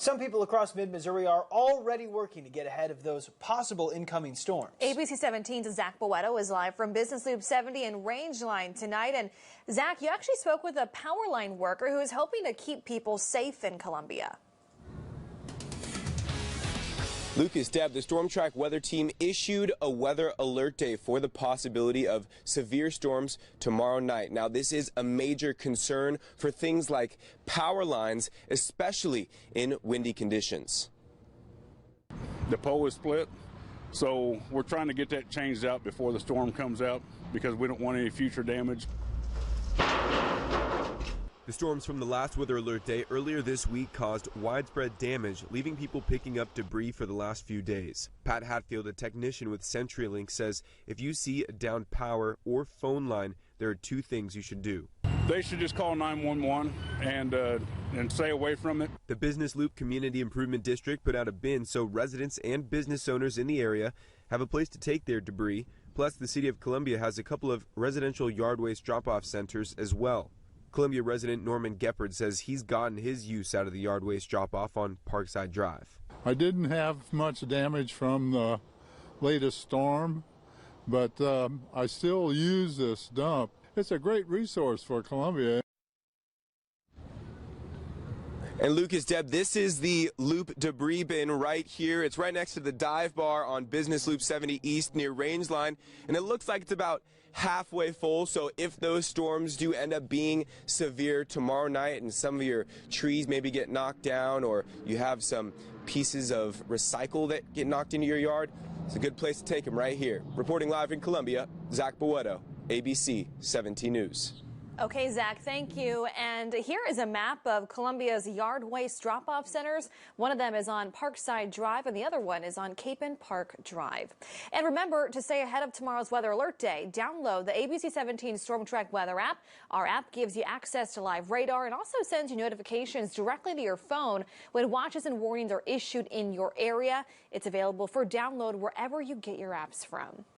Some people across mid-Missouri are already working to get ahead of those possible incoming storms. ABC 17's Zach Boetto is live from Business Loop 70 and Rangeline tonight. And Zach, you actually spoke with a power line worker who is helping to keep people safe in Columbia. Lucas, Deb, the Storm Track weather team issued a weather alert day for the possibility of severe storms tomorrow night. Now, this is a major concern for things like power lines, especially in windy conditions. The pole is split, so we're trying to get that changed out before the storm comes out because we don't want any future damage. The storms from the last weather alert day earlier this week caused widespread damage, leaving people picking up debris for the last few days. Pat Hatfield, a technician with CenturyLink, says if you see a downed power or phone line, there are two things you should do. They should just call 911 and stay away from it. The Business Loop Community Improvement District put out a bin so residents and business owners in the area have a place to take their debris. Plus, the City of Columbia has a couple of residential yard waste drop-off centers as well. Columbia resident Norman Geppard says he's gotten his use out of the yard waste drop-off on Parkside Drive. I didn't have much damage from the latest storm, but I still use this dump. It's a great resource for Columbia. And Lucas, Deb, this is the Loop debris bin right here. It's right next to the dive bar on Business Loop 70 East near Rangeline, and it looks like it's about halfway full. So if those storms do end up being severe tomorrow night and some of your trees maybe get knocked down, or you have some pieces of recycle that get knocked into your yard, it's a good place to take them right here. Reporting live in Columbia, Zach Boetto, ABC 17 News. Okay, Zach, thank you. And here is a map of Columbia's yard waste drop-off centers. One of them is on Parkside Drive, and the other one is on Capon Park Drive. And remember to stay ahead of tomorrow's weather alert day. Download the ABC 17 Storm Track weather app. Our app gives you access to live radar and also sends you notifications directly to your phone when watches and warnings are issued in your area. It's available for download wherever you get your apps from.